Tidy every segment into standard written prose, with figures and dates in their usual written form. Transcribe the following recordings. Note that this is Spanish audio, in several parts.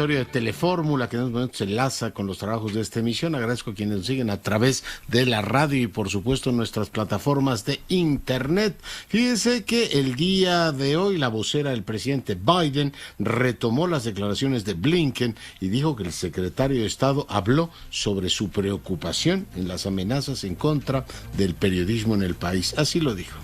auditorio de Telefórmula, que en estos momentos se enlaza con los trabajos de esta emisión. Agradezco a quienes nos siguen a través de la radio y, por supuesto, nuestras plataformas de Internet. Fíjense que el día de hoy la vocera del presidente Biden retomó las declaraciones de Blinken y dijo que el secretario de Estado habló sobre su preocupación en las amenazas en contra del periodismo en el país. Así lo dijo.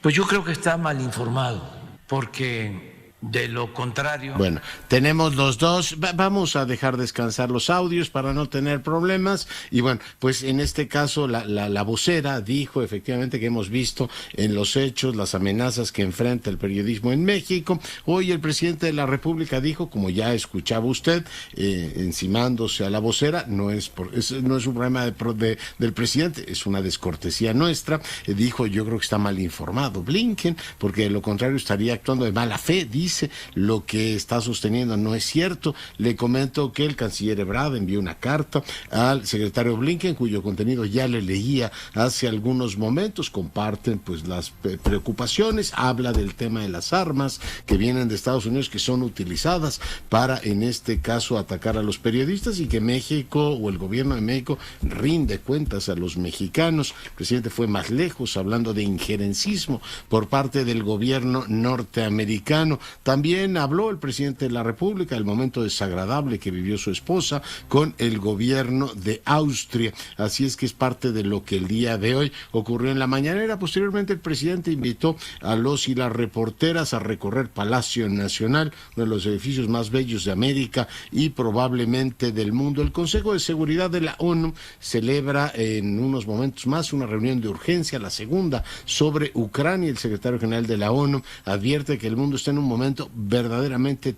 Pues yo creo que está mal informado, porque de lo contrario... Bueno, tenemos los dos, vamos a dejar descansar los audios para no tener problemas, y bueno, pues en este caso la vocera dijo efectivamente que hemos visto en los hechos las amenazas que enfrenta el periodismo en México. Hoy el presidente de la República dijo, como ya escuchaba usted, encimándose a la vocera, no es un problema del presidente, es una descortesía nuestra. Dijo, yo creo que está mal informado Blinken, porque de lo contrario estaría actuando de mala fe. Dice, lo que está sosteniendo no es cierto. Le comento que el canciller Ebrard envió una carta al secretario Blinken, cuyo contenido ya le leía hace algunos momentos. Comparten pues las preocupaciones, habla del tema de las armas que vienen de Estados Unidos, que son utilizadas para, en este caso, atacar a los periodistas, y que México, o el gobierno de México, rinde cuentas a los mexicanos. El presidente fue más lejos, hablando de injerencismo por parte del gobierno norteamericano. También habló el presidente de la República del momento desagradable que vivió su esposa con el gobierno de Austria. Así es que es parte de lo que el día de hoy ocurrió en la mañanera. Posteriormente el presidente invitó a los y las reporteras a recorrer Palacio Nacional, uno de los edificios más bellos de América y probablemente del mundo. El Consejo de Seguridad de la ONU celebra en unos momentos más una reunión de urgencia, la segunda sobre Ucrania. El secretario general de la ONU advierte que el mundo está en un momento verdaderamente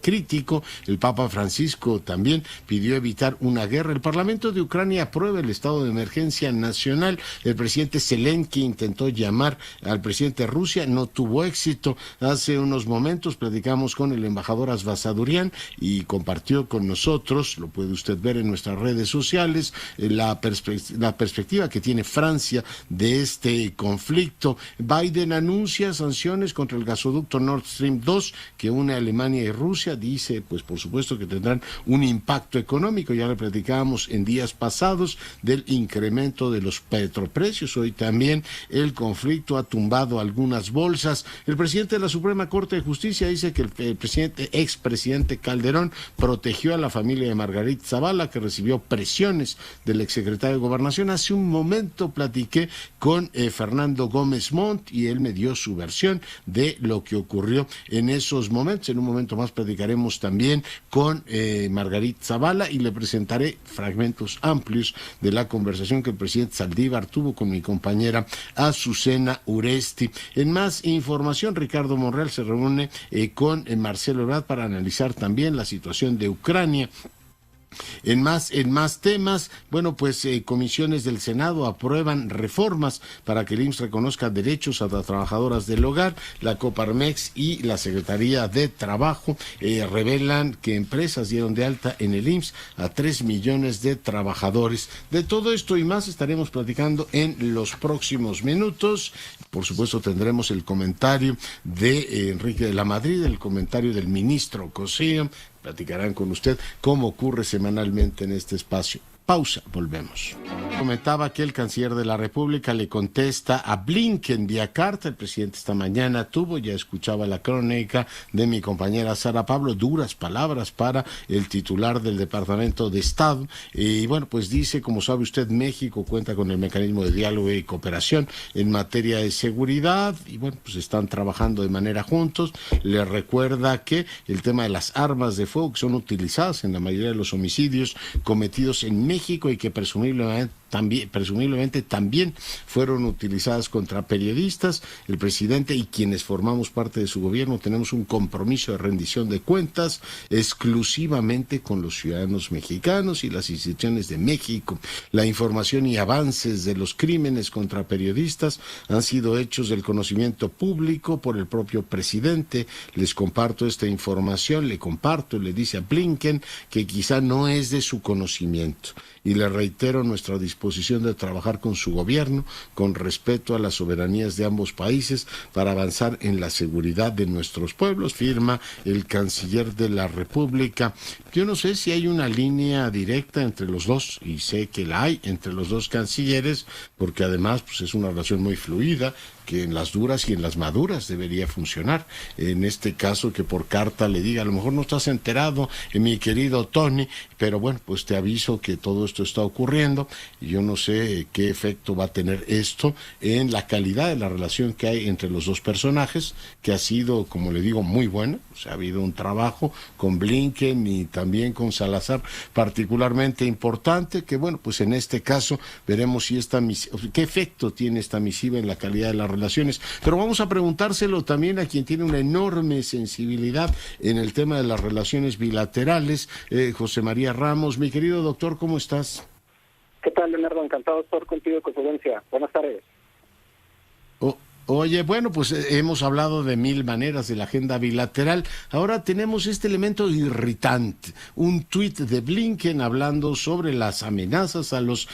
crítico. El Papa Francisco también pidió evitar una guerra. El Parlamento de Ucrania aprueba el estado de emergencia nacional. El presidente Zelensky intentó llamar al presidente de Rusia, no tuvo éxito. Hace unos momentos platicamos con el embajador Asvassadurian y compartió con nosotros, lo puede usted ver en nuestras redes sociales, la perspectiva que tiene Francia de este conflicto. Biden anuncia sanciones contra el gasoducto Nord Stream 2 que une a Alemania y Rusia. Dice, pues por supuesto que tendrán un impacto económico. Ya le platicábamos en días pasados del incremento de los petroprecios. Hoy también el conflicto ha tumbado algunas bolsas. El presidente de la Suprema Corte de Justicia dice que el expresidente Calderón protegió a la familia de Margarita Zavala, que recibió presiones del exsecretario de Gobernación. Hace un momento platiqué con Fernando Gómez Montt y él me dio su versión de lo que ocurrió en esos momentos. En un momento más platicaremos también con Margarita Zavala y le presentaré fragmentos amplios de la conversación que el presidente Saldívar tuvo con mi compañera Azucena Uresti. En más información, Ricardo Monreal se reúne con Marcelo Ebrard para analizar también la situación de Ucrania. En más temas, bueno, pues comisiones del Senado aprueban reformas para que el IMSS reconozca derechos a las trabajadoras del hogar. La Coparmex y la Secretaría de Trabajo revelan que empresas dieron de alta en el IMSS a 3 millones de trabajadores. De todo esto y más estaremos platicando en los próximos minutos. Por supuesto tendremos el comentario de Enrique de la Madrid, el comentario del ministro Cosío. Platicarán con usted cómo ocurre semanalmente en este espacio. Pausa, volvemos. Comentaba que el canciller de la República le contesta a Blinken vía carta. El presidente esta mañana ya escuchaba la crónica de mi compañera Sara Pablo, duras palabras para el titular del Departamento de Estado. Y bueno, pues dice, como sabe usted, México cuenta con el mecanismo de diálogo y cooperación en materia de seguridad y bueno, pues están trabajando de manera juntos. Le recuerda que el tema de las armas de fuego que son utilizadas en la mayoría de los homicidios cometidos en México y que presumiblemente también fueron utilizadas contra periodistas. El presidente y quienes formamos parte de su gobierno tenemos un compromiso de rendición de cuentas exclusivamente con los ciudadanos mexicanos y las instituciones de México. La información y avances de los crímenes contra periodistas han sido hechos del conocimiento público por el propio presidente. Les comparto esta información, le dice a Blinken que quizá no es de su conocimiento. Y le reitero nuestra disposición disposición de trabajar con su gobierno, con respeto a las soberanías de ambos países, para avanzar en la seguridad de nuestros pueblos, firma el canciller de la República. Yo no sé si hay una línea directa entre los dos, y sé que la hay entre los dos cancilleres, porque además pues es una relación muy fluida, que en las duras y en las maduras debería funcionar. En este caso, que por carta le diga, a lo mejor no estás enterado, mi querido Tony, pero bueno, pues te aviso que todo esto está ocurriendo, y yo no sé qué efecto va a tener esto en la calidad de la relación que hay entre los dos personajes, que ha sido, como le digo, muy buena. O sea, ha habido un trabajo con Blinken y también con Salazar particularmente importante, que bueno, pues en este caso veremos si qué efecto tiene esta misiva en la calidad de las relaciones. Pero vamos a preguntárselo también a quien tiene una enorme sensibilidad en el tema de las relaciones bilaterales, José María Ramos. Mi querido doctor, ¿cómo estás? ¿Qué tal, Leonardo? Encantado de estar contigo y con tu audiencia. Buenas tardes. Oye, bueno, pues hemos hablado de mil maneras de la agenda bilateral. Ahora tenemos este elemento irritante, un tuit de Blinken hablando sobre las amenazas a los,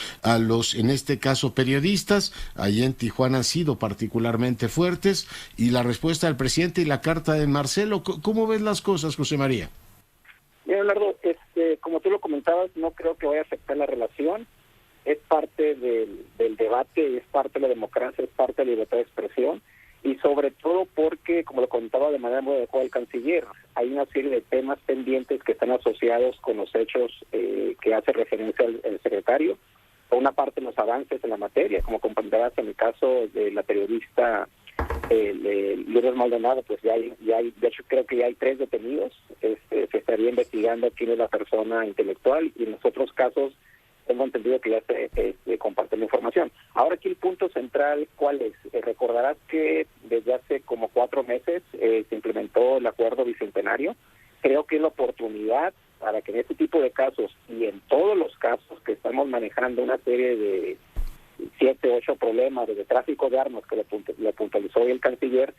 en este caso, periodistas. Allí en Tijuana han sido particularmente fuertes, y la respuesta del presidente y la carta de Marcelo. ¿Cómo ves las cosas, José María? Mira, Leonardo, como tú lo comentabas, no creo que vaya a afectar la relación. Es parte del debate, es parte de la democracia, es parte de la libertad de expresión, y sobre todo porque, como lo contaba de manera muy adecuada el canciller, hay una serie de temas pendientes que están asociados con los hechos que hace referencia el secretario. Por una parte, los avances en la materia, como comprenderás en el caso de la periodista Lourdes Maldonado, pues ya hay, de hecho creo que ya hay 3 detenidos. Se estaría investigando quién es la persona intelectual, y en los otros casos tengo entendido que ya se comparte la información. Ahora aquí el punto central, ¿cuál es? Recordarás que desde hace como 4 meses se implementó el acuerdo bicentenario. Creo que es la oportunidad para que en este tipo de casos, y en todos los casos que estamos manejando una serie de 7, 8 problemas de tráfico de armas que le puntualizó hoy el canciller,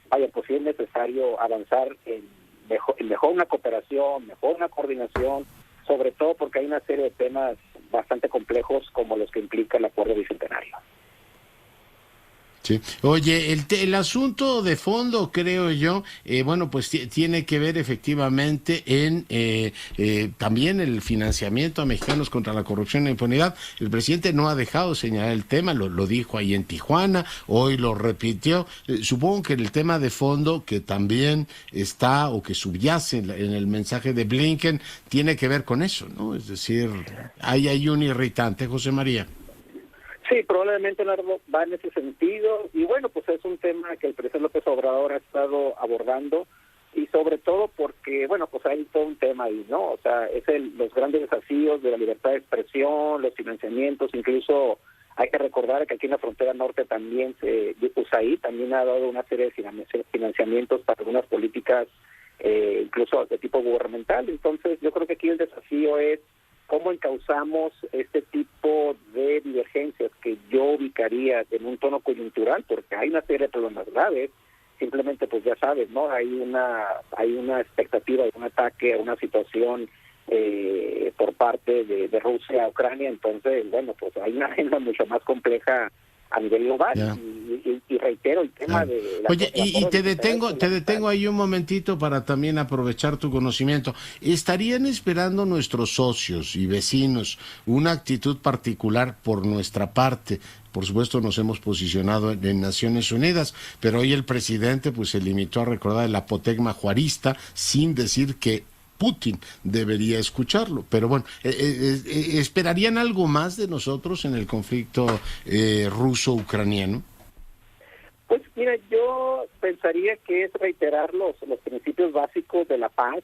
vaya, pues sí es necesario avanzar en mejor una cooperación, mejor una coordinación, sobre todo porque hay una serie de temas bastante complejos como los que implica el acuerdo bicentenario. Sí. Oye, el asunto de fondo, creo yo, bueno, pues tiene que ver efectivamente en también el financiamiento a mexicanos contra la corrupción y la impunidad. El presidente no ha dejado de señalar el tema, lo dijo ahí en Tijuana, hoy lo repitió. Supongo que el tema de fondo que también está o que subyace en el mensaje de Blinken tiene que ver con eso, ¿no? Es decir, hay un irritante, José María. Sí, probablemente, Leonardo, va en ese sentido, y bueno, pues es un tema que el presidente López Obrador ha estado abordando, y sobre todo porque, bueno, pues hay todo un tema ahí, ¿no? O sea, los grandes desafíos de la libertad de expresión, los financiamientos, incluso hay que recordar que aquí en la frontera norte también USAID también ha dado una serie de financiamientos para algunas políticas, incluso de tipo gubernamental. Entonces, yo creo que aquí el desafío es cómo encauzamos este tipo de divergencias que yo ubicaría en un tono coyuntural, porque hay una serie de problemas graves. Simplemente, pues ya sabes, ¿no? Hay una expectativa de un ataque a una situación por parte de Rusia a Ucrania. Entonces, bueno, pues hay una agenda mucho más compleja a nivel global. Yeah. Y reitero el tema de la... Oye, y te detengo ahí un momentito para también aprovechar tu conocimiento. ¿Estarían esperando nuestros socios y vecinos una actitud particular por nuestra parte? Por supuesto nos hemos posicionado en Naciones Unidas, pero hoy el presidente pues se limitó a recordar el apotegma juarista sin decir que Putin debería escucharlo. Pero bueno, ¿esperarían algo más de nosotros en el conflicto ruso-ucraniano? Pues mira, yo pensaría que es reiterar los principios básicos de la paz.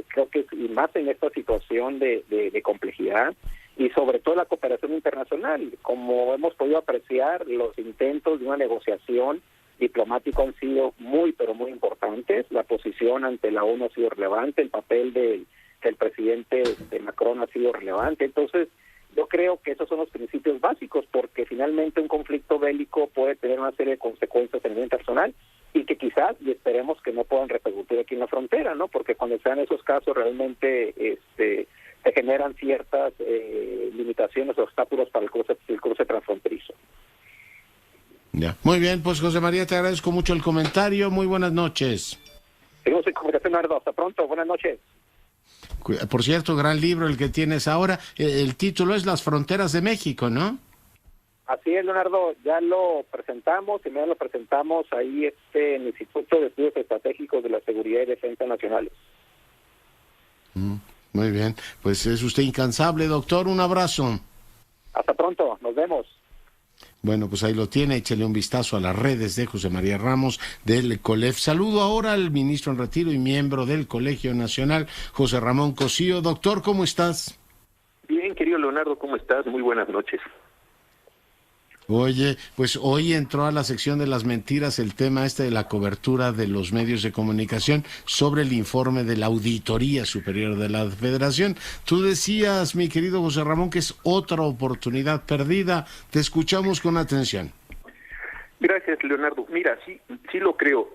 Creo que y más en esta situación de complejidad, y sobre todo la cooperación internacional. Como hemos podido apreciar, los intentos de una negociación diplomática han sido muy, pero muy importantes. La posición ante la ONU ha sido relevante, el papel del presidente de Macron ha sido relevante. Entonces, yo creo que esos son los principios básicos, porque finalmente un conflicto bélico puede tener una serie de consecuencias a nivel internacional, y que quizás, y esperemos que no puedan repercutir aquí en la frontera, ¿no? Porque cuando sean esos casos realmente se generan ciertas limitaciones o obstáculos para el cruce transfronterizo. Ya. Muy bien, pues José María, te agradezco mucho el comentario. Muy buenas noches. Seguimos en comunicación, Leonardo. Hasta pronto. Buenas noches. Por cierto, gran libro el que tienes ahora. El título es Las fronteras de México, ¿no? Así es, Leonardo. Ya lo presentamos y lo presentamos ahí en el Instituto de Estudios Estratégicos de la Seguridad y Defensa Nacionales. Muy bien. Pues es usted incansable, doctor. Un abrazo. Hasta pronto. Nos vemos. Bueno, pues ahí lo tiene, échele un vistazo a las redes de José María Ramos del COLEF. Saludo ahora al ministro en retiro y miembro del Colegio Nacional, José Ramón Cosío. Doctor, ¿cómo estás? Bien, querido Leonardo, ¿cómo estás? Muy buenas noches. Oye, pues hoy entró a la sección de las mentiras el tema de la cobertura de los medios de comunicación sobre el informe de la Auditoría Superior de la Federación. Tú decías, mi querido José Ramón, que es otra oportunidad perdida. Te escuchamos con atención. Gracias, Leonardo. Mira, sí lo creo.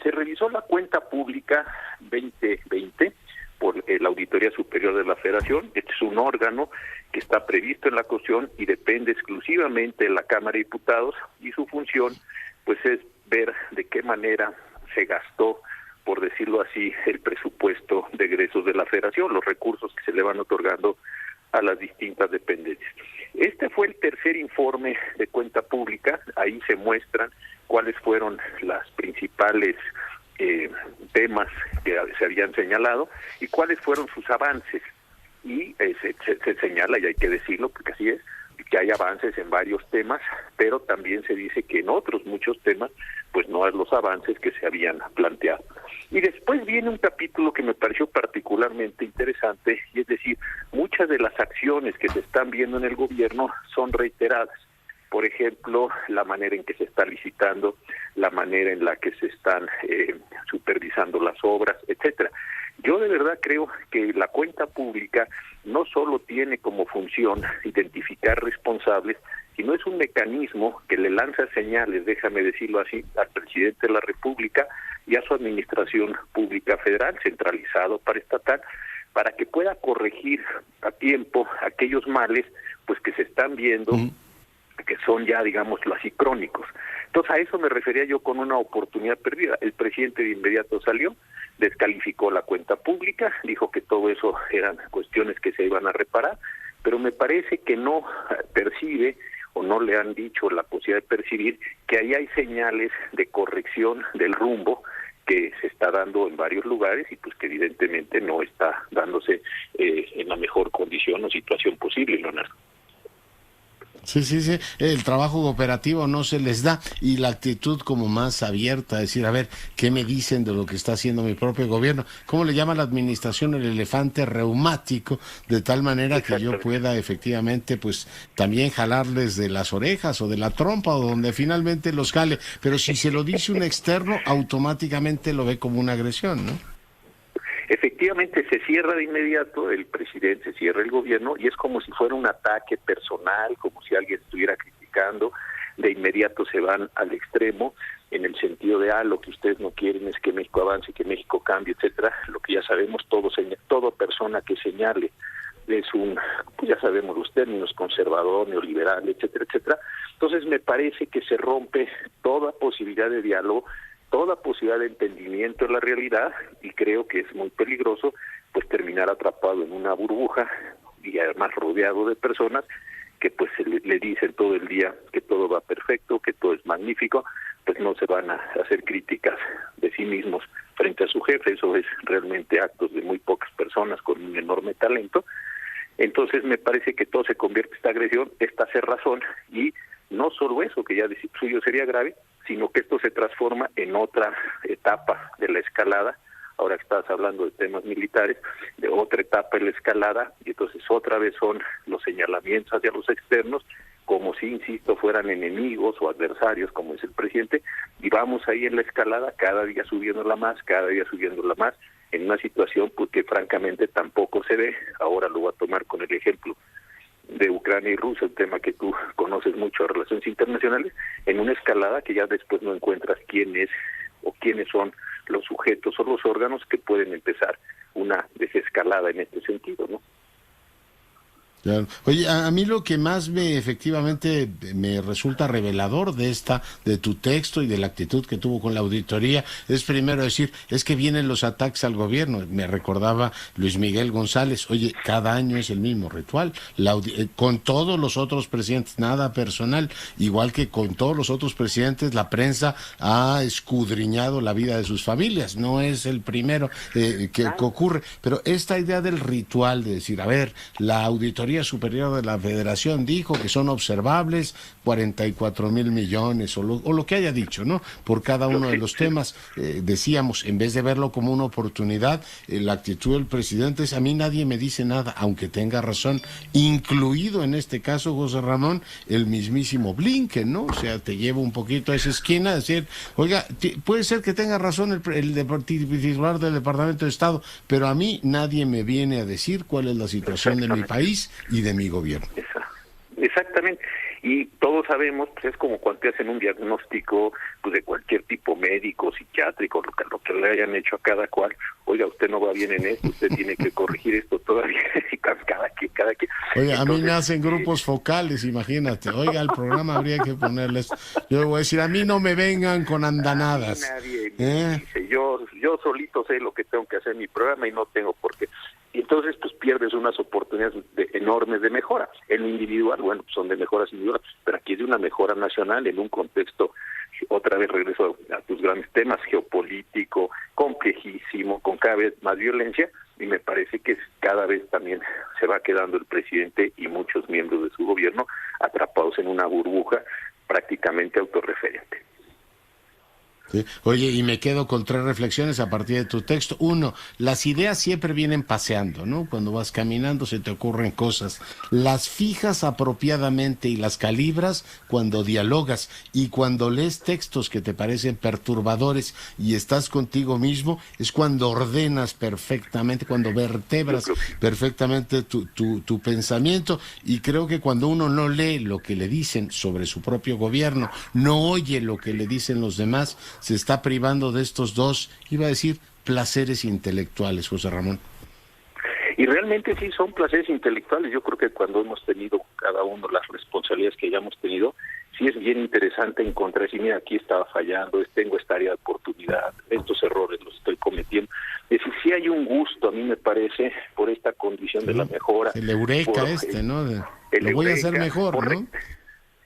Se revisó la cuenta pública 2020 por la Auditoría Superior de la Federación. Este es un órgano que está previsto en la Constitución y depende exclusivamente de la Cámara de Diputados, y su función pues es ver de qué manera se gastó, por decirlo así, el presupuesto de egresos de la Federación, los recursos que se le van otorgando a las distintas dependencias. Este fue el tercer informe de cuenta pública. Ahí se muestran cuáles fueron las principales temas que se habían señalado y cuáles fueron sus avances. Y se señala, y hay que decirlo porque así es, que hay avances en varios temas, pero también se dice que en otros muchos temas pues no hay los avances que se habían planteado. Y después viene un capítulo que me pareció particularmente interesante, y es decir, muchas de las acciones que se están viendo en el gobierno son reiteradas. Por ejemplo, la manera en que se está licitando, la manera en la que se están supervisando las obras, etcétera. Yo de verdad creo que la cuenta pública no solo tiene como función identificar responsables, sino es un mecanismo que le lanza señales, déjame decirlo así, al presidente de la República y a su administración pública federal, centralizado para estatal, para que pueda corregir a tiempo aquellos males pues que se están viendo, que son ya, digámoslo así, crónicos. Entonces a eso me refería yo con una oportunidad perdida. El presidente de inmediato salió, descalificó la cuenta pública, dijo que todo eso eran cuestiones que se iban a reparar, pero me parece que no percibe o no le han dicho la posibilidad de percibir que ahí hay señales de corrección del rumbo que se está dando en varios lugares y pues que evidentemente no está dándose en la mejor condición o situación posible, Leonardo. Sí, el trabajo cooperativo no se les da, y la actitud como más abierta, decir, a ver, ¿qué me dicen de lo que está haciendo mi propio gobierno? ¿Cómo le llama la administración el elefante reumático? De tal manera que yo pueda efectivamente, pues, también jalarles de las orejas o de la trompa o donde finalmente los jale, pero si se lo dice un externo, automáticamente lo ve como una agresión, ¿no? Efectivamente se cierra de inmediato, el presidente cierra el gobierno y es como si fuera un ataque personal, como si alguien estuviera criticando, de inmediato se van al extremo en el sentido de lo que ustedes no quieren es que México avance, que México cambie, etcétera, lo que ya sabemos, toda persona que señale es pues ya sabemos los términos, conservador, neoliberal, etcétera, etcétera. Entonces me parece que se rompe toda posibilidad de diálogo, toda posibilidad de entendimiento de la realidad, y creo que es muy peligroso pues terminar atrapado en una burbuja y además rodeado de personas que pues le dicen todo el día que todo va perfecto, que todo es magnífico, pues no se van a hacer críticas de sí mismos frente a su jefe. Eso es realmente actos de muy pocas personas con un enorme talento. Entonces me parece que todo se convierte en esta agresión, esta cerrazón, y no solo eso, que ya de suyo sería grave, sino que esto se transforma en otra etapa de la escalada. Ahora que estás hablando de temas militares, de otra etapa de la escalada, y entonces otra vez son los señalamientos hacia los externos, como si, insisto, fueran enemigos o adversarios, como es el presidente, y vamos ahí en la escalada, cada día subiéndola más, en una situación pues, que francamente tampoco se ve. Ahora lo voy a tomar con el ejemplo de Ucrania y Rusia, un tema que tú conoces mucho de relaciones internacionales, en una escalada que ya después no encuentras quién es o quiénes son los sujetos o los órganos que pueden empezar una desescalada en este sentido, ¿no? Claro. Oye, a mí lo que más efectivamente me resulta revelador de tu texto y de la actitud que tuvo con la auditoría, es primero decir, es que vienen los ataques al gobierno. Me recordaba Luis Miguel González, oye, cada año es el mismo ritual, con todos los otros presidentes, nada personal, igual que con todos los otros presidentes, la prensa ha escudriñado la vida de sus familias, no es el primero que ocurre, pero esta idea del ritual, de decir, a ver, la auditoría Superior de la Federación dijo que son observables 44,000 millones o lo que haya dicho, ¿no? Por cada uno de los temas. Decíamos, en vez de verlo como una oportunidad, la actitud del presidente es: a mí nadie me dice nada, aunque tenga razón, incluido en este caso, José Ramón, el mismísimo Blinken, ¿no? O sea, te lleva un poquito a esa esquina, a decir, oiga, puede ser que tenga razón el titular del Departamento de Estado, pero a mí nadie me viene a decir cuál es la situación de mi país y de mi gobierno. Exactamente. Y todos sabemos, pues es como cuando te hacen un diagnóstico pues de cualquier tipo médico, psiquiátrico, lo que le hayan hecho a cada cual. Oiga, usted no va bien en esto, usted tiene que corregir esto todavía. cada quien. Oiga, a mí me hacen grupos focales, imagínate. Oiga, al programa habría que ponerles. Yo voy a decir, a mí no me vengan con andanadas. Nadie dice, yo solito sé lo que tengo que hacer en mi programa y no tengo por qué. Y entonces pues pierdes unas oportunidades enormes de mejora. En lo individual, bueno, pues son de mejoras individuales, pero aquí es de una mejora nacional en un contexto, otra vez regreso a tus grandes temas, geopolítico, complejísimo, con cada vez más violencia, y me parece que cada vez también se va quedando el presidente y muchos miembros de su gobierno atrapados en una burbuja prácticamente autorreferente. Sí. Oye, y me quedo con 3 reflexiones a partir de tu texto. 1, las ideas siempre vienen paseando, ¿no? Cuando vas caminando se te ocurren cosas. Las fijas apropiadamente y las calibras cuando dialogas, y cuando lees textos que te parecen perturbadores y estás contigo mismo, es cuando ordenas perfectamente, cuando vertebras perfectamente tu pensamiento. Y creo que cuando uno no lee lo que le dicen sobre su propio gobierno, no oye lo que le dicen los demás, se está privando de estos 2, iba a decir, placeres intelectuales, José Ramón. Y realmente sí son placeres intelectuales. Yo creo que cuando hemos tenido cada uno las responsabilidades que hayamos tenido, sí es bien interesante encontrar, si mira, aquí estaba fallando, tengo esta área de oportunidad, estos errores los estoy cometiendo. Es decir, sí hay un gusto, a mí me parece, por esta condición de la mejora. El eureka ¿no? Lo voy a hacer mejor, correcto, ¿no?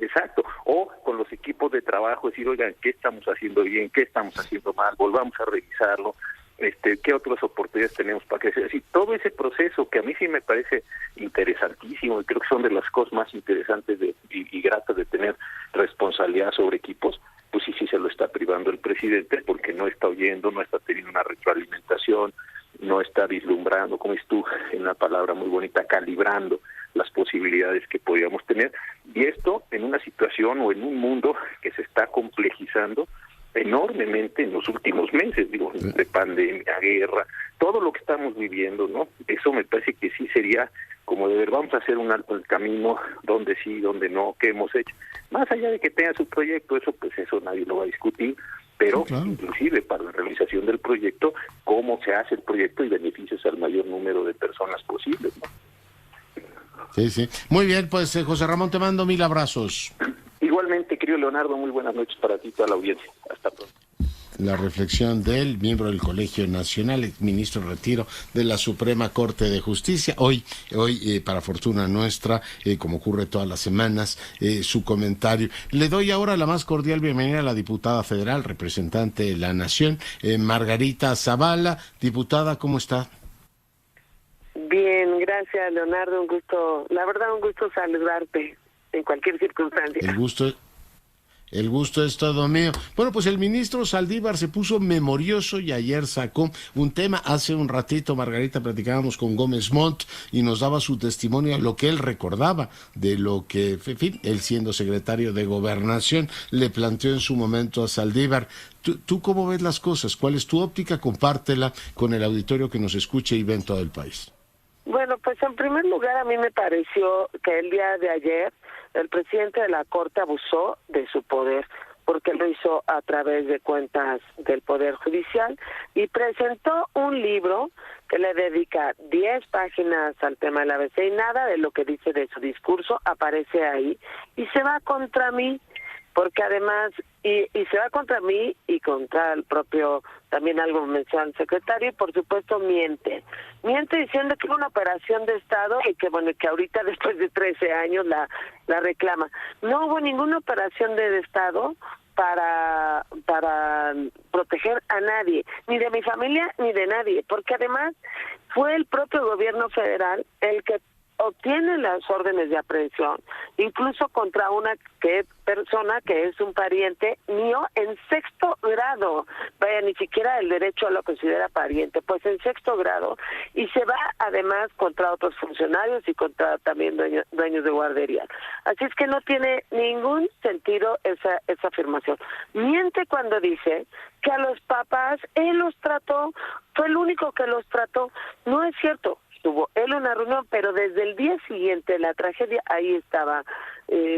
Exacto, o con los equipos de trabajo, decir, oigan, ¿qué estamos haciendo bien? ¿Qué estamos haciendo mal? Volvamos a revisarlo. ¿Qué otras oportunidades tenemos para crecer? Así, todo ese proceso que a mí sí me parece interesantísimo, y creo que son de las cosas más interesantes y gratas de tener responsabilidad sobre equipos, pues sí se lo está privando el presidente, porque no está oyendo, no está teniendo una retroalimentación, no está vislumbrando, como es tú, en una palabra muy bonita, calibrando las posibilidades que podríamos tener, y esto en una situación o en un mundo que se está complejizando enormemente en los últimos meses, digo, de pandemia, guerra, todo lo que estamos viviendo, ¿no? Eso me parece que sí sería como de ver, vamos a hacer un alto en el camino, donde sí, donde no, qué hemos hecho. Más allá de que tenga su proyecto, eso pues eso nadie lo va a discutir, pero sí, claro, inclusive para la realización del proyecto, cómo se hace el proyecto y beneficios al mayor número de personas posibles, ¿no? Sí, sí. Muy bien, pues José Ramón, te mando 1000 abrazos. Igualmente, querido Leonardo, muy buenas noches para ti y toda la audiencia. Hasta pronto. La reflexión del miembro del Colegio Nacional, exministro en retiro de la Suprema Corte de Justicia. Hoy para fortuna nuestra, como ocurre todas las semanas, su comentario. Le doy ahora la más cordial bienvenida a la diputada federal, representante de la Nación, Margarita Zavala. Diputada, ¿cómo está? Bien, gracias, Leonardo, un gusto, la verdad un gusto saludarte en cualquier circunstancia. El gusto es todo mío. Bueno, pues el ministro Saldívar se puso memorioso y ayer sacó un tema. Hace un ratito, Margarita, platicábamos con Gómez Montt y nos daba su testimonio de lo que él recordaba, de lo que, en fin, él siendo secretario de Gobernación, le planteó en su momento a Saldívar. ¿Tú cómo ves las cosas? ¿Cuál es tu óptica? Compártela con el auditorio que nos escuche y ve en todo el país. Bueno, pues en primer lugar a mí me pareció que el día de ayer el presidente de la Corte abusó de su poder, porque lo hizo a través de cuentas del Poder Judicial y presentó un libro que le dedica 10 páginas al tema del ABC y nada de lo que dice de su discurso aparece ahí, y se va contra mí, porque además, y se va contra mí y contra el propio, también algo mencionó el secretario, y por supuesto miente diciendo que hubo una operación de Estado y que bueno, que ahorita después de 13 años la reclama. No hubo ninguna operación de Estado para proteger a nadie, ni de mi familia ni de nadie, porque además fue el propio gobierno federal el que obtiene las órdenes de aprehensión, incluso contra una persona que es un pariente mío en 6º grado. Vaya, ni siquiera el derecho lo considera pariente, pues en 6º grado, y se va además contra otros funcionarios y contra también dueños de guarderías. Así es que no tiene ningún sentido esa afirmación. Miente cuando dice que a los papás él los trató, fue el único que los trató. No es cierto. Tuvo él una reunión, pero desde el día siguiente la tragedia, ahí estaba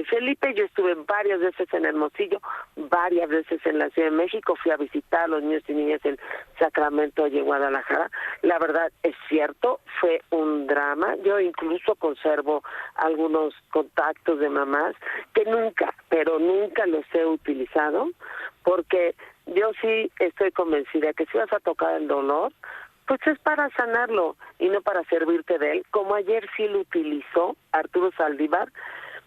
Felipe. Yo estuve varias veces en Hermosillo, varias veces en la Ciudad de México, fui a visitar a los niños y niñas en Sacramento y en Guadalajara. La verdad es cierto, fue un drama. Yo incluso conservo algunos contactos de mamás que nunca, pero nunca los he utilizado, porque yo sí estoy convencida que si vas a tocar el dolor, pues es para sanarlo y no para servirte de él, como ayer sí lo utilizó Arturo Saldívar,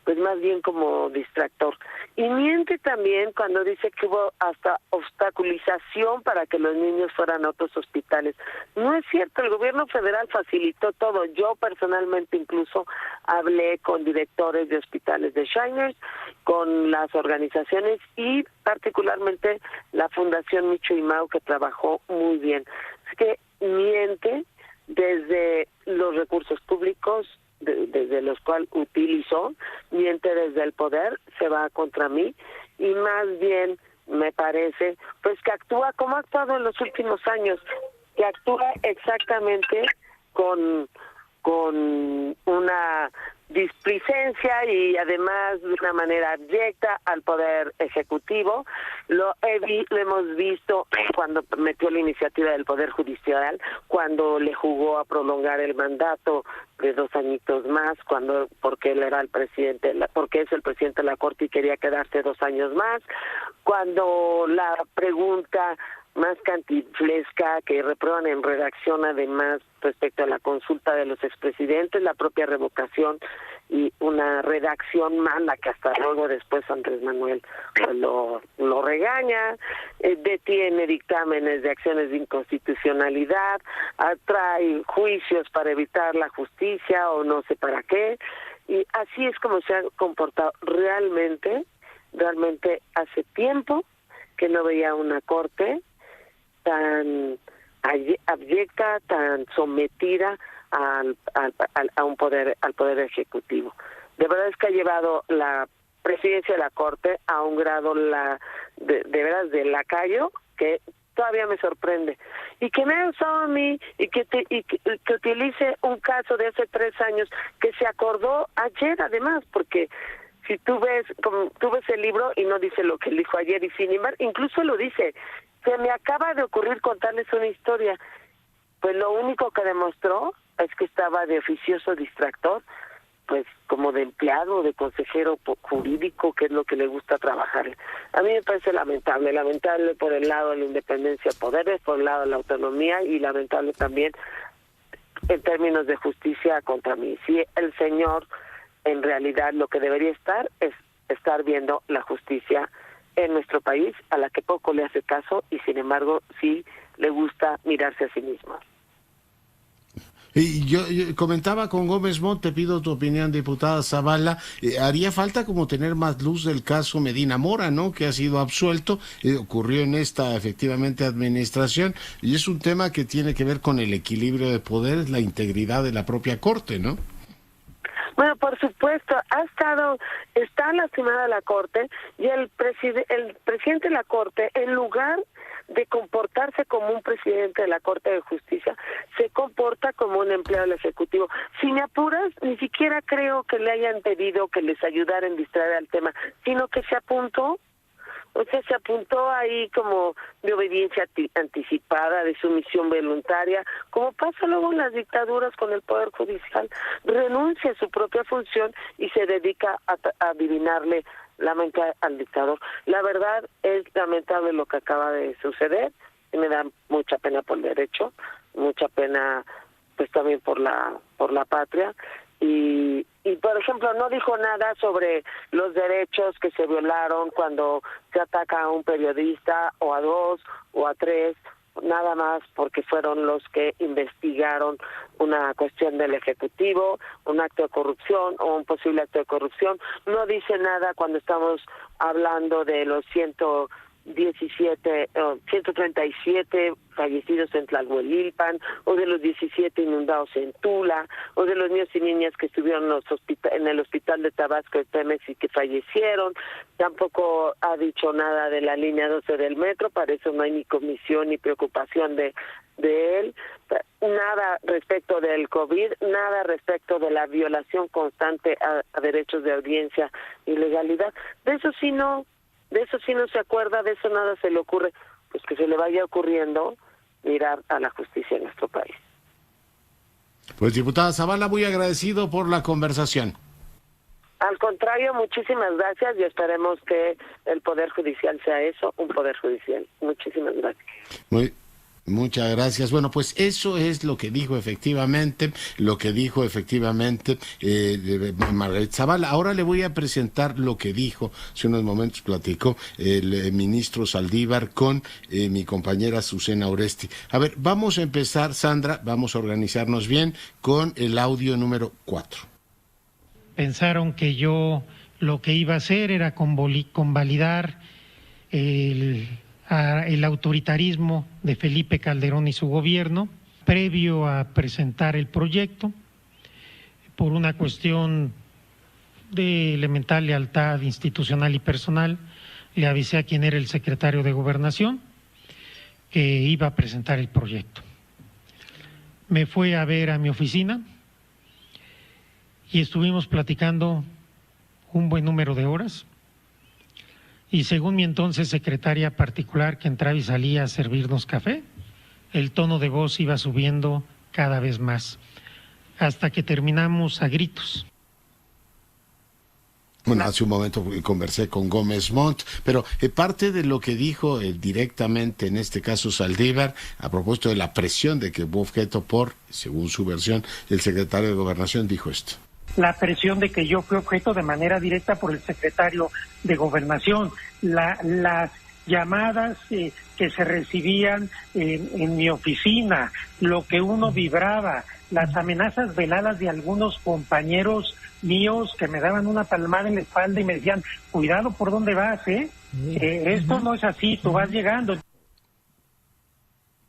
pues más bien como distractor. Y miente también cuando dice que hubo hasta obstaculización para que los niños fueran a otros hospitales. No es cierto, el gobierno federal facilitó todo. Yo personalmente incluso hablé con directores de hospitales de Shriners, con las organizaciones y particularmente la Fundación Micho y Mau, que trabajó muy bien. Así que miente desde los recursos públicos, desde los cuales utilizó, miente desde el poder, se va contra mí, y más bien me parece pues que actúa como ha actuado en los últimos años, que actúa exactamente con una displicencia y además de una manera abyecta al poder ejecutivo. Lo hemos visto cuando metió la iniciativa del Poder Judicial, cuando le jugó a prolongar el mandato de 2 añitos más, porque él era el presidente, porque es el presidente de la Corte y quería quedarse 2 años más, cuando la pregunta más cantinflesca que reprueban en redacción, además respecto a la consulta de los expresidentes, la propia revocación y una redacción mala que hasta luego después Andrés Manuel lo regaña, detiene dictámenes de acciones de inconstitucionalidad, trae juicios para evitar la justicia o no sé para qué, y así es como se ha comportado. Realmente hace tiempo que no veía una corte tan abyecta, tan sometida al poder ejecutivo. De verdad es que ha llevado la presidencia de la Corte a un grado de veras de lacayo que todavía me sorprende, y que me ha usado a mí y que utilice un caso de hace 3 años que se acordó ayer, además, porque si tú ves el libro y no dice lo que él dijo ayer, y sin embargo incluso lo dice. Se me acaba de ocurrir contarles una historia. Pues lo único que demostró es que estaba de oficioso distractor, pues como de empleado, de consejero jurídico, que es lo que le gusta trabajar. A mí me parece lamentable por el lado de la independencia de poderes, por el lado de la autonomía, y lamentable también en términos de justicia contra mí. Si el señor en realidad lo que debería estar viendo la justicia en nuestro país, a la que poco le hace caso, y sin embargo sí le gusta mirarse a sí mismo. Y yo comentaba con Gómez Mont, te pido tu opinión, diputada Zavala, haría falta como tener más luz del caso Medina Mora, ¿no?, que ha sido absuelto, ocurrió en esta efectivamente administración, y es un tema que tiene que ver con el equilibrio de poderes, la integridad de la propia Corte, ¿no? Bueno, por supuesto, está lastimada la Corte, y el presidente de la Corte, en lugar de comportarse como un presidente de la Corte de Justicia, se comporta como un empleado del Ejecutivo. Si me apuras, ni siquiera creo que le hayan pedido que les ayudara en distraer al tema, sino que se apuntó. O sea, se apuntó ahí como de obediencia anticipada, de sumisión voluntaria, como pasa luego en las dictaduras con el Poder Judicial. Renuncia a su propia función y se dedica a adivinarle la mente al dictador. La verdad es lamentable lo que acaba de suceder, y me da mucha pena por el derecho, mucha pena pues también por la patria. Y por ejemplo no dijo nada sobre los derechos que se violaron cuando se ataca a un periodista o a dos o a tres, nada más porque fueron los que investigaron una cuestión del Ejecutivo, un acto de corrupción o un posible acto de corrupción. No dice nada cuando estamos hablando de los 137 fallecidos en Tlalhuelilpan, o de los 17 inundados en Tula, o de los niños y niñas que estuvieron en el hospital de Tabasco de Pemex y que fallecieron. Tampoco ha dicho nada de la línea 12 del metro, para eso no hay ni comisión ni preocupación de él. Nada respecto del COVID, nada respecto de la violación constante a derechos de audiencia y legalidad. De eso sí no se acuerda, de eso nada se le ocurre. Pues que se le vaya ocurriendo mirar a la justicia en nuestro país. Pues diputada Zavala, muy agradecido por la conversación. Al contrario, muchísimas gracias y esperemos que el Poder Judicial sea eso, un Poder Judicial. Muchísimas gracias. Muchas gracias. Bueno, pues eso es lo que dijo efectivamente Margarita Zavala. Ahora le voy a presentar lo que dijo, hace unos momentos platicó el ministro Saldívar con mi compañera Susana Oresti. A ver, vamos a empezar, Sandra, vamos a organizarnos bien con el audio número 4. Pensaron que yo lo que iba a hacer era convalidar el autoritarismo de Felipe Calderón y su gobierno, previo a presentar el proyecto, por una cuestión de elemental lealtad institucional y personal, le avisé a quien era el secretario de Gobernación que iba a presentar el proyecto. Me fue a ver a mi oficina y estuvimos platicando un buen número de horas. Y según mi entonces secretaria particular, que entraba y salía a servirnos café, el tono de voz iba subiendo cada vez más, hasta que terminamos a gritos. Bueno, hace un momento conversé con Gómez Montt, pero parte de lo que dijo directamente, en este caso Saldívar, a propósito de la presión de que fue objeto por, según su versión, el secretario de Gobernación, dijo esto. La presión de que yo fui objeto de manera directa por el secretario de Gobernación, las llamadas que se recibían en mi oficina, lo que uno vibraba, las amenazas veladas de algunos compañeros míos que me daban una palmada en la espalda y me decían, cuidado por dónde vas, esto no es así, tú vas llegando.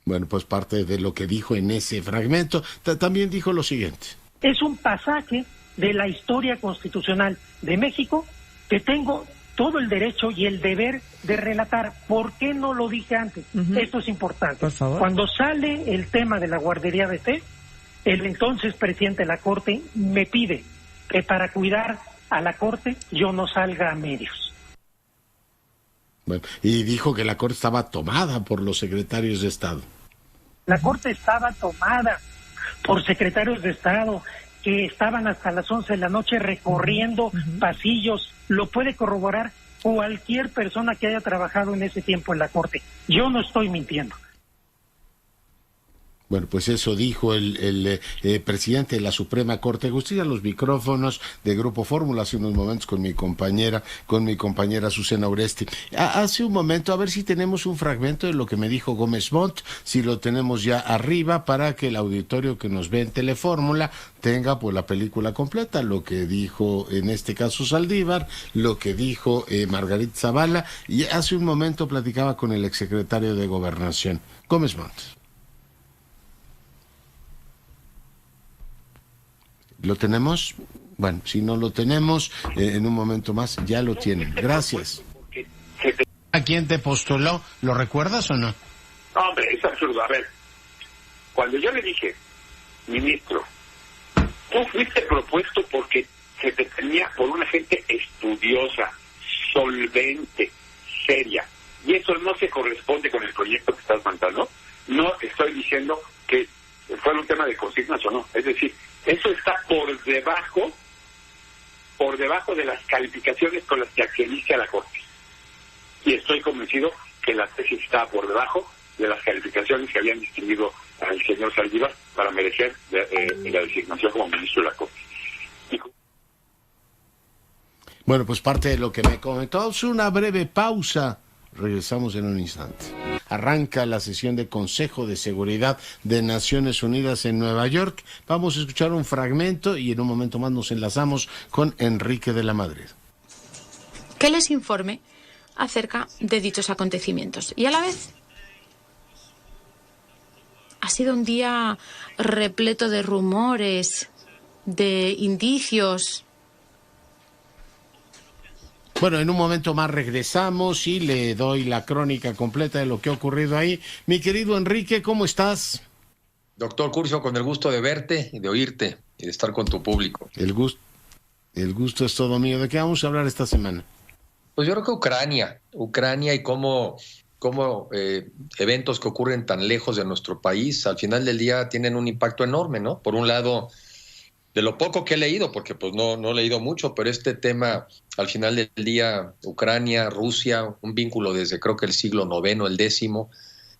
Bueno, pues parte de lo que dijo en ese fragmento, también dijo lo siguiente. Es un pasaje de la historia constitucional de México que tengo todo el derecho y el deber de relatar. ¿Por qué no lo dije antes? Esto es importante. Por favor. Cuando sale el tema de la guardería de té, el entonces presidente de la Corte me pide que para cuidar a la Corte yo no salga a medios. Bueno, y dijo que la Corte estaba tomada por los secretarios de Estado. La Corte estaba tomada por secretarios de Estado que estaban hasta las 11 de la noche recorriendo pasillos. Lo puede corroborar cualquier persona que haya trabajado en ese tiempo en la Corte. Yo no estoy mintiendo. Bueno, pues eso dijo el presidente de la Suprema Corte de Justicia, los micrófonos de Grupo Fórmula, hace unos momentos con mi compañera Susana Oresti. Hace un momento, a ver si tenemos un fragmento de lo que me dijo Gómez Montt, si lo tenemos ya arriba, para que el auditorio que nos ve en Telefórmula tenga pues la película completa, lo que dijo en este caso Saldívar, lo que dijo Margarita Zavala, y hace un momento platicaba con el exsecretario de Gobernación, Gómez Montt. ¿Lo tenemos? Bueno, si no lo tenemos, en un momento más ya lo tienen. Gracias. ¿A quién te postuló? ¿Lo recuerdas o no? No, hombre, es absurdo. A ver, cuando yo le dije, ministro, tú fuiste propuesto porque se te tenía por una gente estudiosa, solvente, seria. Y eso no se corresponde con el proyecto que estás mandando. No estoy diciendo que fue un tema de consignas o no. Es decir, eso está por debajo de las calificaciones con las que accediste a la Corte. Y estoy convencido que la tesis está por debajo de las calificaciones que habían distinguido al señor Saldívar para merecer la designación como ministro de la Corte. Bueno, pues parte de lo que me comentó. Es una breve pausa. Regresamos en un instante. Arranca la sesión de Consejo de Seguridad de Naciones Unidas en Nueva York. Vamos a escuchar un fragmento y en un momento más nos enlazamos con Enrique de la Madrid. Que les informe acerca de dichos acontecimientos. Y a la vez, ha sido un día repleto de rumores, de indicios. Bueno, en un momento más regresamos y le doy la crónica completa de lo que ha ocurrido ahí. Mi querido Enrique, ¿cómo estás? Doctor Curcio, con el gusto de verte y de oírte y de estar con tu público. El gusto es todo mío. ¿De qué vamos a hablar esta semana? Pues yo creo que Ucrania y cómo eventos que ocurren tan lejos de nuestro país, al final del día tienen un impacto enorme, ¿no? Por un lado, de lo poco que he leído, porque pues no he leído mucho, pero este tema, al final del día, Ucrania, Rusia, un vínculo desde creo que el siglo IX, el X,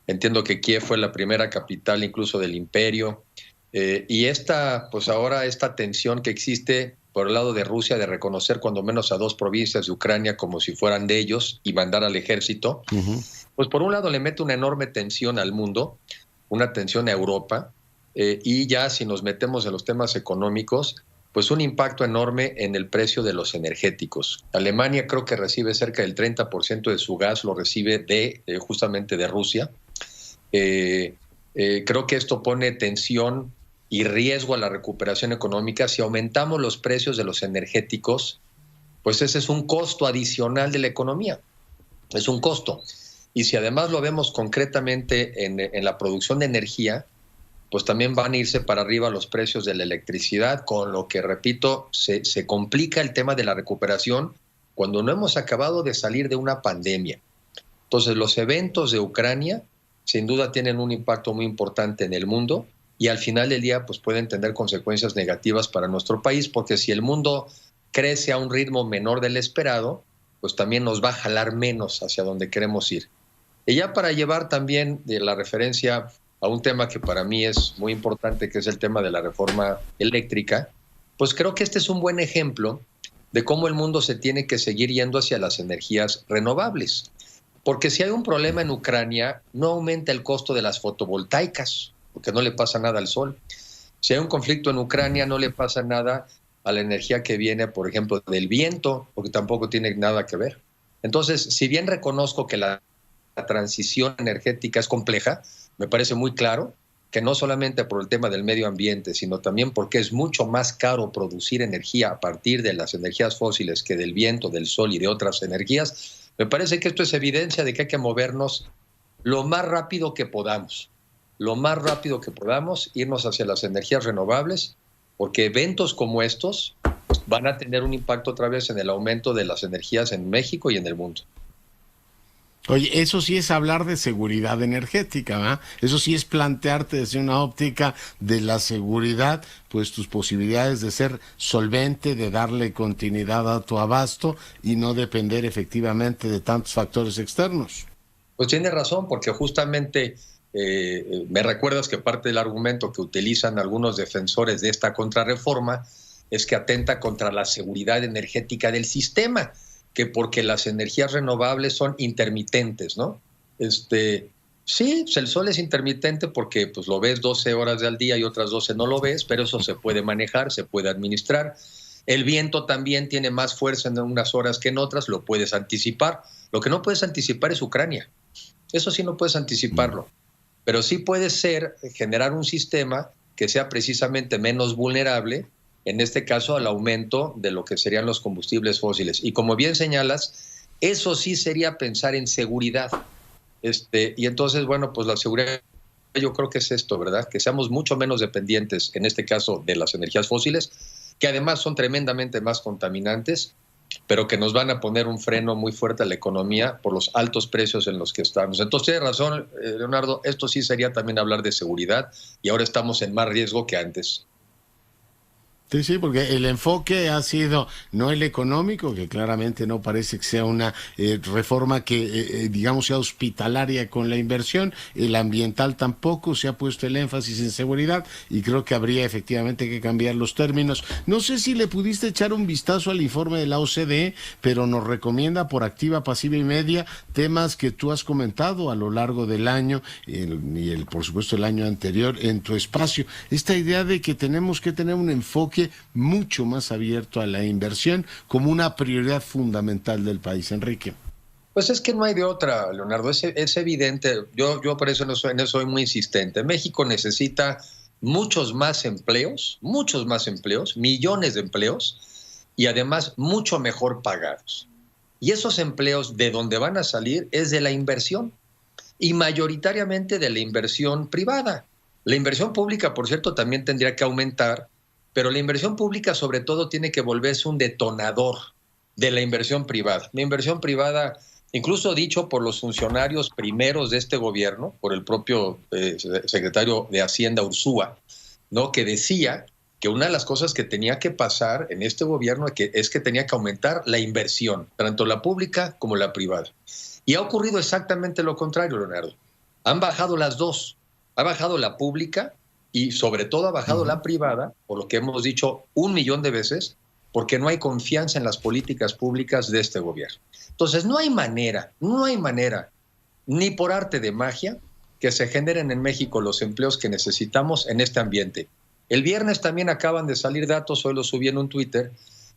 entiendo que Kiev fue la primera capital incluso del imperio, y ahora esta tensión que existe por el lado de Rusia de reconocer cuando menos a 2 provincias de Ucrania como si fueran de ellos y mandar al ejército, pues por un lado le mete una enorme tensión al mundo, una tensión a Europa, y ya si nos metemos en los temas económicos, pues un impacto enorme en el precio de los energéticos. Alemania creo que recibe cerca del 30% de su gas, lo recibe justamente de Rusia. Creo que esto pone tensión y riesgo a la recuperación económica. Si aumentamos los precios de los energéticos, pues ese es un costo adicional de la economía. Es un costo. Y si además lo vemos concretamente en la producción de energía, pues también van a irse para arriba los precios de la electricidad, con lo que, repito, se complica el tema de la recuperación cuando no hemos acabado de salir de una pandemia. Entonces, los eventos de Ucrania sin duda tienen un impacto muy importante en el mundo y al final del día pues pueden tener consecuencias negativas para nuestro país, porque si el mundo crece a un ritmo menor del esperado, pues también nos va a jalar menos hacia donde queremos ir. Y ya para llevar también de la referencia a un tema que para mí es muy importante, que es el tema de la reforma eléctrica, pues creo que este es un buen ejemplo de cómo el mundo se tiene que seguir yendo hacia las energías renovables. Porque si hay un problema en Ucrania, no aumenta el costo de las fotovoltaicas, porque no le pasa nada al sol. Si hay un conflicto en Ucrania, no le pasa nada a la energía que viene, por ejemplo, del viento, porque tampoco tiene nada que ver. Entonces, si bien reconozco que la transición energética es compleja, me parece muy claro que no solamente por el tema del medio ambiente, sino también porque es mucho más caro producir energía a partir de las energías fósiles que del viento, del sol y de otras energías. Me parece que esto es evidencia de que hay que movernos lo más rápido que podamos, irnos hacia las energías renovables, porque eventos como estos van a tener un impacto otra vez en el aumento de las energías en México y en el mundo. Oye, eso sí es hablar de seguridad energética, ¿verdad? Eso sí es plantearte desde una óptica de la seguridad, pues tus posibilidades de ser solvente, de darle continuidad a tu abasto y no depender efectivamente de tantos factores externos. Pues tiene razón, porque justamente me recuerdas que parte del argumento que utilizan algunos defensores de esta contrarreforma es que atenta contra la seguridad energética del sistema, que porque las energías renovables son intermitentes, ¿no? Sí, el sol es intermitente porque pues lo ves 12 horas al día y otras 12 no lo ves, pero eso se puede manejar, se puede administrar. El viento también tiene más fuerza en unas horas que en otras, lo puedes anticipar. Lo que no puedes anticipar es Ucrania. Eso sí no puedes anticiparlo. Pero sí puede ser generar un sistema que sea precisamente menos vulnerable, en este caso al aumento de lo que serían los combustibles fósiles. Y como bien señalas, eso sí sería pensar en seguridad. Y entonces, bueno, pues la seguridad yo creo que es esto, ¿verdad? Que seamos mucho menos dependientes, en este caso, de las energías fósiles, que además son tremendamente más contaminantes, pero que nos van a poner un freno muy fuerte a la economía por los altos precios en los que estamos. Entonces, tienes razón, Leonardo, esto sí sería también hablar de seguridad, y ahora estamos en más riesgo que antes. Sí, sí, porque el enfoque ha sido no el económico, que claramente no parece que sea una reforma que, digamos, sea hospitalaria con la inversión, el ambiental tampoco, se ha puesto el énfasis en seguridad, y creo que habría efectivamente que cambiar los términos. No sé si le pudiste echar un vistazo al informe de la OCDE, pero nos recomienda por activa, pasiva y media temas que tú has comentado a lo largo del año, por supuesto el año anterior en tu espacio. Esta idea de que tenemos que tener un enfoque mucho más abierto a la inversión como una prioridad fundamental del país. Enrique. Pues es que no hay de otra, Leonardo, es evidente. Yo por eso en eso soy muy insistente. México necesita muchos más empleos, millones de empleos, y además mucho mejor pagados. Y esos empleos de donde van a salir es de la inversión, y mayoritariamente de la inversión privada. La inversión pública, por cierto, también tendría que aumentar, pero la inversión pública sobre todo tiene que volverse un detonador de la inversión privada. La inversión privada, incluso dicho por los funcionarios primeros de este gobierno, por el propio secretario de Hacienda Ursúa, ¿no?, que decía que una de las cosas que tenía que pasar en este gobierno es que tenía que aumentar la inversión, tanto la pública como la privada. Y ha ocurrido exactamente lo contrario, Leonardo. Han bajado las dos. Ha bajado la pública y sobre todo ha bajado la privada, por lo que hemos dicho 1,000,000 de veces, porque no hay confianza en las políticas públicas de este gobierno. Entonces no hay manera, ni por arte de magia, que se generen en México los empleos que necesitamos en este ambiente. El viernes también acaban de salir datos, hoy lo subí en un Twitter,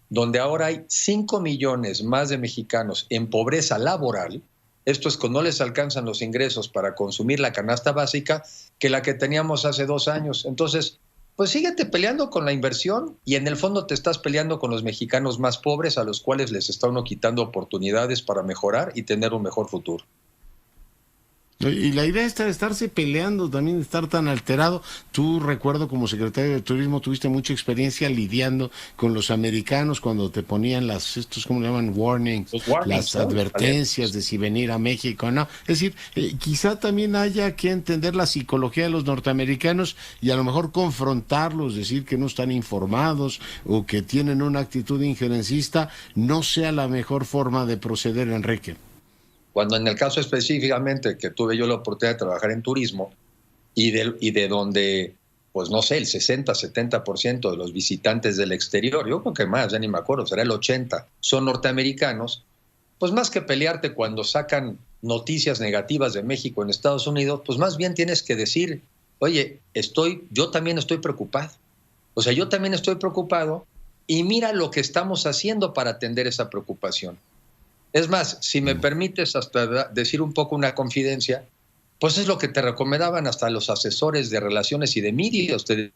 donde ahora hay 5 millones más de mexicanos en pobreza laboral. Esto es que no les alcanzan los ingresos para consumir la canasta básica que la que teníamos hace 2 años. Entonces, pues síguete peleando con la inversión, y en el fondo te estás peleando con los mexicanos más pobres, a los cuales les está uno quitando oportunidades para mejorar y tener un mejor futuro. Y la idea esta de estarse peleando, también de estar tan alterado. Tú, recuerdo, como secretario de Turismo, tuviste mucha experiencia lidiando con los americanos cuando te ponían ¿cómo le llaman? Warnings, las advertencias de si venir a México o no. Es decir, quizá también haya que entender la psicología de los norteamericanos y a lo mejor confrontarlos, decir que no están informados o que tienen una actitud injerencista, no sea la mejor forma de proceder, Enrique. Cuando en el caso específicamente que tuve yo la oportunidad de trabajar en turismo y de donde, pues no sé, el 60-70% de los visitantes del exterior, yo creo que más, ya ni me acuerdo, será el 80%, son norteamericanos, pues más que pelearte cuando sacan noticias negativas de México en Estados Unidos, pues más bien tienes que decir, oye, yo también estoy preocupado. O sea, yo también estoy preocupado, y mira lo que estamos haciendo para atender esa preocupación. Es más, si me permites hasta decir un poco una confidencia, pues es lo que te recomendaban hasta los asesores de relaciones y de medios. Te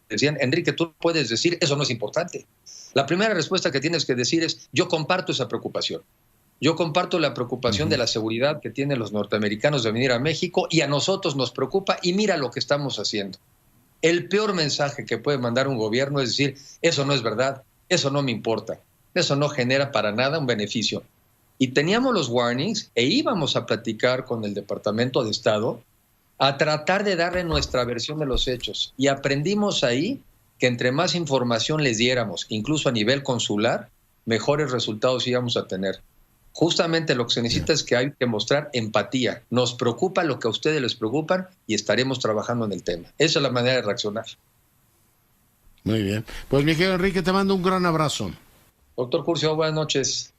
decían, Enrique, tú puedes decir, eso no es importante. La primera respuesta que tienes que decir es, yo comparto esa preocupación. Yo comparto la preocupación de la seguridad que tienen los norteamericanos de venir a México, y a nosotros nos preocupa, y mira lo que estamos haciendo. El peor mensaje que puede mandar un gobierno es decir, eso no es verdad, eso no me importa, eso no genera para nada un beneficio. Y teníamos los warnings e íbamos a platicar con el Departamento de Estado a tratar de darle nuestra versión de los hechos. Y aprendimos ahí que entre más información les diéramos, incluso a nivel consular, mejores resultados íbamos a tener. Justamente lo que se necesita es que hay que mostrar empatía. Nos preocupa lo que a ustedes les preocupa y estaremos trabajando en el tema. Esa es la manera de reaccionar. Muy bien. Pues, Miguel Enrique, te mando un gran abrazo. Doctor Curcio, buenas noches.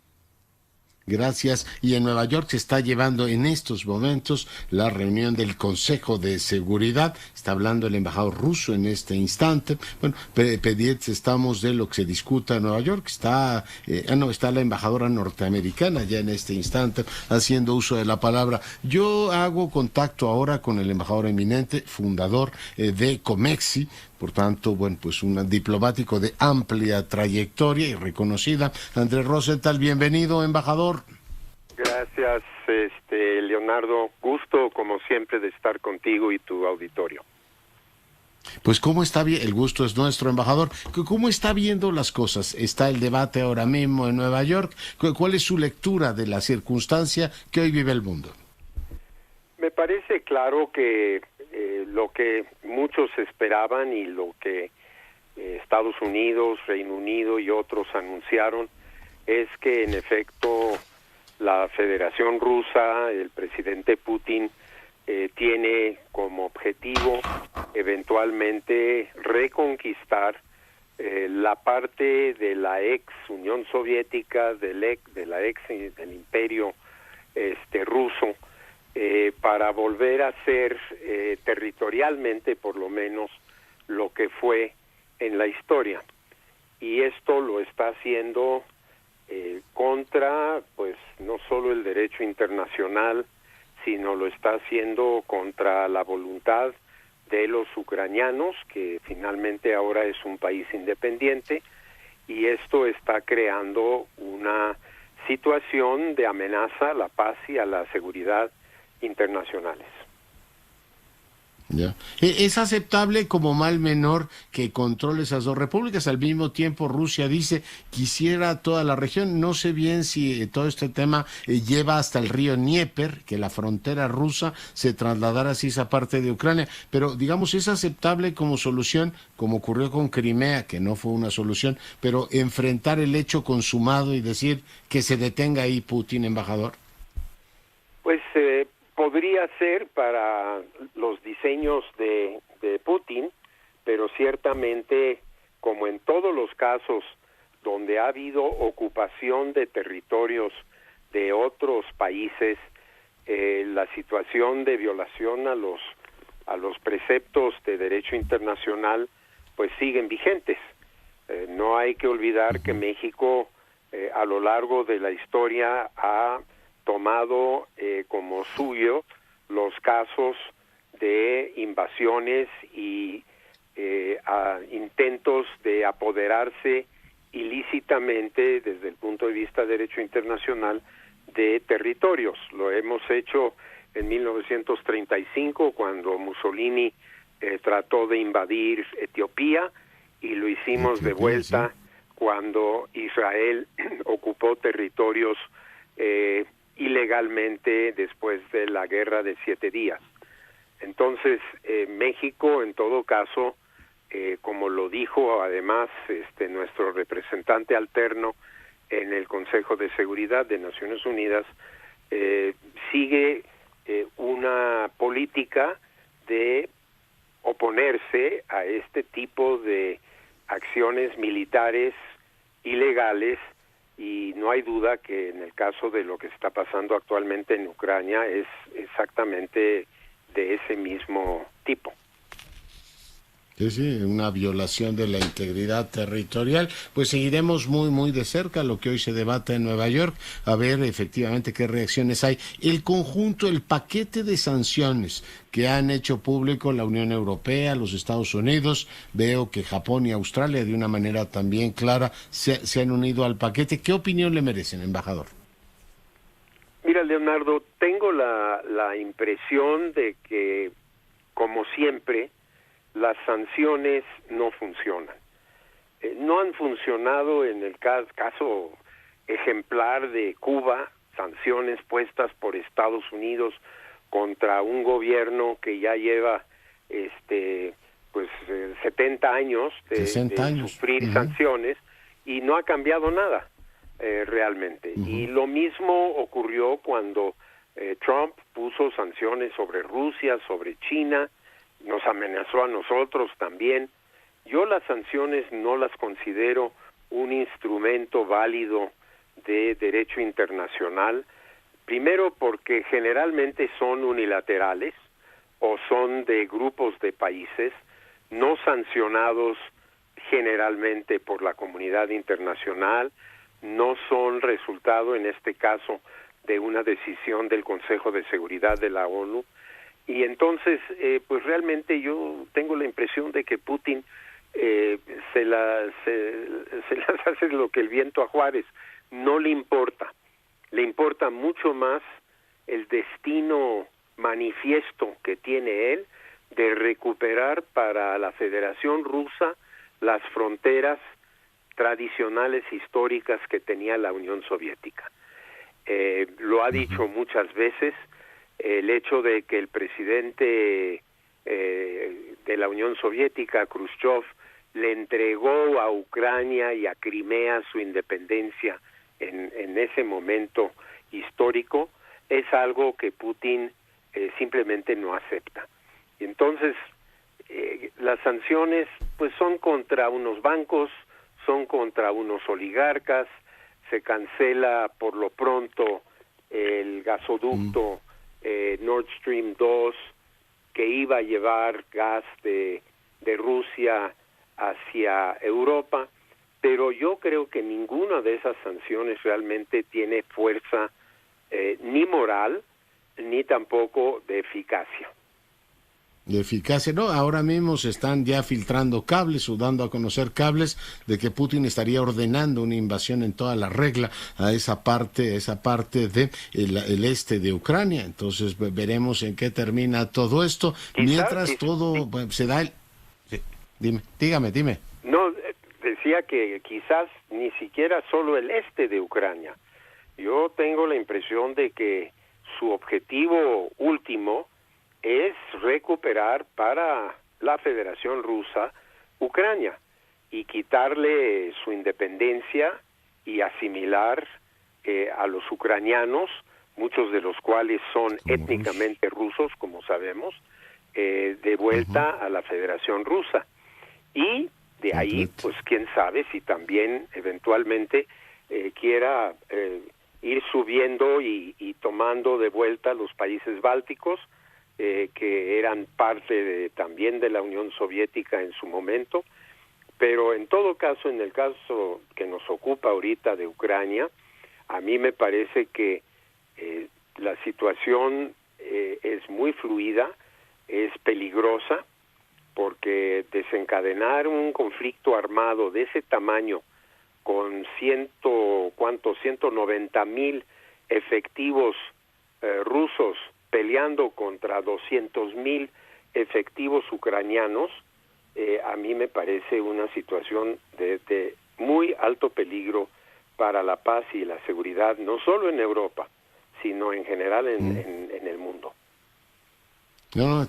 Gracias. Y en Nueva York se está llevando en estos momentos la reunión del Consejo de Seguridad. Está hablando el embajador ruso en este instante. Bueno, pendientes estamos de lo que se discuta en Nueva York. Está la embajadora norteamericana ya en este instante haciendo uso de la palabra. Yo hago contacto ahora con el embajador eminente, fundador de Comexi. Por tanto, bueno, pues un diplomático de amplia trayectoria y reconocida. Andrés Rosenthal, bienvenido, embajador. Gracias, Leonardo. Gusto, como siempre, de estar contigo y tu auditorio. Pues cómo está bien, el gusto es nuestro, embajador. ¿Cómo está viendo las cosas? Está el debate ahora mismo en Nueva York. ¿Cuál es su lectura de la circunstancia que hoy vive el mundo? Me parece claro que lo que muchos esperaban y lo que Estados Unidos, Reino Unido y otros anunciaron es que en efecto la Federación Rusa, el presidente Putin, tiene como objetivo eventualmente reconquistar la parte de la ex Unión Soviética, del imperio ruso, para volver a ser territorialmente por lo menos lo que fue en la historia. Y esto lo está haciendo contra, pues, no solo el derecho internacional, sino lo está haciendo contra la voluntad de los ucranianos, que finalmente ahora es un país independiente, y esto está creando una situación de amenaza a la paz y a la seguridad internacionales. Ya. ¿Es aceptable como mal menor que controle esas dos repúblicas? Al mismo tiempo Rusia dice quisiera toda la región. No sé bien si todo este tema lleva hasta el río Dnieper, que la frontera rusa se trasladara así esa parte de Ucrania, pero digamos, ¿es aceptable como solución, como ocurrió con Crimea, que no fue una solución, pero enfrentar el hecho consumado y decir que se detenga ahí Putin, embajador? Pues podría ser para los diseños de Putin, pero ciertamente, como en todos los casos donde ha habido ocupación de territorios de otros países, la situación de violación a los preceptos de derecho internacional pues siguen vigentes. No hay que olvidar que México a lo largo de la historia ha tomado como suyo los casos de invasiones y intentos de apoderarse ilícitamente desde el punto de vista de derecho internacional de territorios. Lo hemos hecho en 1935 cuando Mussolini trató de invadir Etiopía, y lo hicimos de vuelta cuando Israel ocupó territorios ilegalmente después de la Guerra de 7 días. Entonces, México, en todo caso, como lo dijo además nuestro representante alterno en el Consejo de Seguridad de Naciones Unidas, sigue una política de oponerse a este tipo de acciones militares ilegales, y no hay duda que en el caso de lo que está pasando actualmente en Ucrania es exactamente de ese mismo tipo. Sí, una violación de la integridad territorial. Pues seguiremos muy de cerca lo que hoy se debate en Nueva York, a ver efectivamente qué reacciones hay. El conjunto, el paquete de sanciones que han hecho público la Unión Europea, los Estados Unidos, veo que Japón y Australia de una manera también clara se han unido al paquete. ¿Qué opinión le merecen, embajador? Mira, Leonardo, tengo la impresión de que, como siempre, las sanciones no funcionan. No han funcionado en el caso ejemplar de Cuba, sanciones puestas por Estados Unidos contra un gobierno que ya lleva 70 años de sufrir sanciones, y no ha cambiado nada realmente. Y lo mismo ocurrió cuando Trump puso sanciones sobre Rusia, sobre China, nos amenazó a nosotros también. Yo las sanciones no las considero un instrumento válido de derecho internacional, primero porque generalmente son unilaterales o son de grupos de países no sancionados generalmente por la comunidad internacional, no son resultado en este caso de una decisión del Consejo de Seguridad de la ONU. Y entonces, pues realmente yo tengo la impresión de que Putin se las hace lo que el viento a Juárez. No le importa mucho más el destino manifiesto que tiene él de recuperar para la Federación Rusa las fronteras tradicionales históricas que tenía la Unión Soviética. Lo ha dicho muchas veces, el hecho de que el presidente de la Unión Soviética, Khrushchev, le entregó a Ucrania y a Crimea su independencia en ese momento histórico, es algo que Putin simplemente no acepta. Y entonces las sanciones pues son contra unos bancos, son contra unos oligarcas, se cancela por lo pronto el gasoducto Nord Stream 2 que iba a llevar gas de Rusia hacia Europa, pero yo creo que ninguna de esas sanciones realmente tiene fuerza ni moral ni tampoco de eficacia. De eficacia, no, ahora mismo se están ya filtrando cables o dando a conocer cables de que Putin estaría ordenando una invasión en toda la regla a esa parte de el este de Ucrania. Entonces veremos en qué termina todo esto. Mientras todo se da el... Sí, dígame. No, decía que quizás ni siquiera solo el este de Ucrania. Yo tengo la impresión de que su objetivo último es recuperar para la Federación Rusa Ucrania y quitarle su independencia y asimilar a los ucranianos, muchos de los cuales son étnicamente rusos, como sabemos, de vuelta a la Federación Rusa. Y de ahí, pues quién sabe si también eventualmente quiera ir subiendo y tomando de vuelta los países bálticos, que eran parte también de la Unión Soviética en su momento, pero en todo caso, en el caso que nos ocupa ahorita de Ucrania, a mí me parece que la situación es muy fluida, es peligrosa, porque desencadenar un conflicto armado de ese tamaño con 190,000 efectivos rusos peleando contra 200,000 efectivos ucranianos, a mí me parece una situación de muy alto peligro para la paz y la seguridad, no solo en Europa, sino en general en el mundo. No,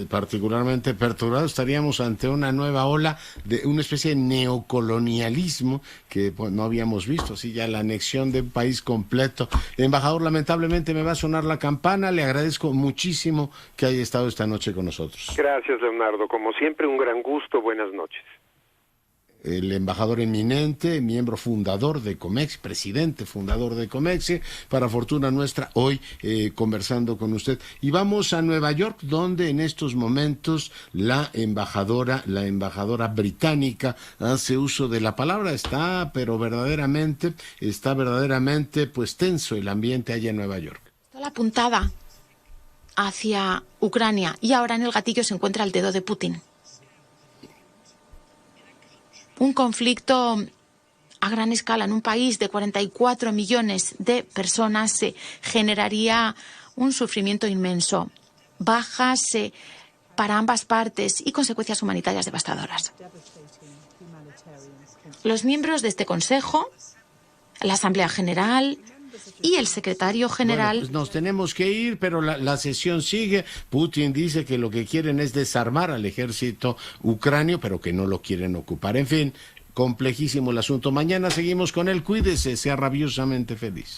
particularmente perturbado. Estaríamos ante una nueva ola de una especie de neocolonialismo que pues, no habíamos visto, así ya la anexión de un país completo. Embajador, lamentablemente me va a sonar la campana, le agradezco muchísimo que haya estado esta noche con nosotros. Gracias, Leonardo, como siempre un gran gusto, buenas noches. El embajador eminente, miembro fundador de Comexi, presidente fundador de Comexi, para fortuna nuestra, hoy conversando con usted. Y vamos a Nueva York, donde en estos momentos la embajadora británica hace uso de la palabra. Está verdaderamente pues tenso el ambiente allá en Nueva York. Toda la puntada hacia Ucrania y ahora en el gatillo se encuentra el dedo de Putin. Un conflicto a gran escala en un país de 44 millones de personas se generaría un sufrimiento inmenso, bajas para ambas partes y consecuencias humanitarias devastadoras. Los miembros de este Consejo, la Asamblea General y el secretario general... Bueno, pues nos tenemos que ir, pero la sesión sigue. Putin dice que lo que quieren es desarmar al ejército ucranio, pero que no lo quieren ocupar. En fin, complejísimo el asunto. Mañana seguimos con él. Cuídese, sea rabiosamente feliz.